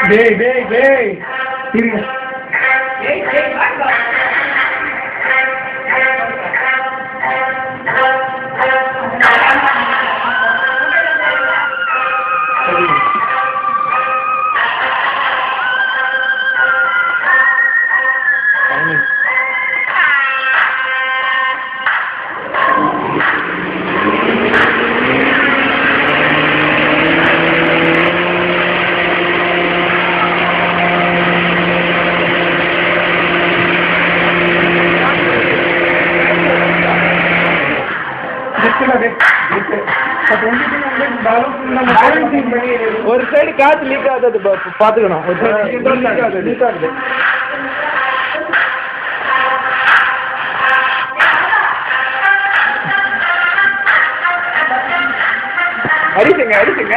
டேய் டேய் டேய் இருங்க. ஒரு சைடு காத்து லீக் ஆகுது பாத்துக்கணும். லீக் ஆகுது. அடிச்சுங்க அடிச்சுங்க.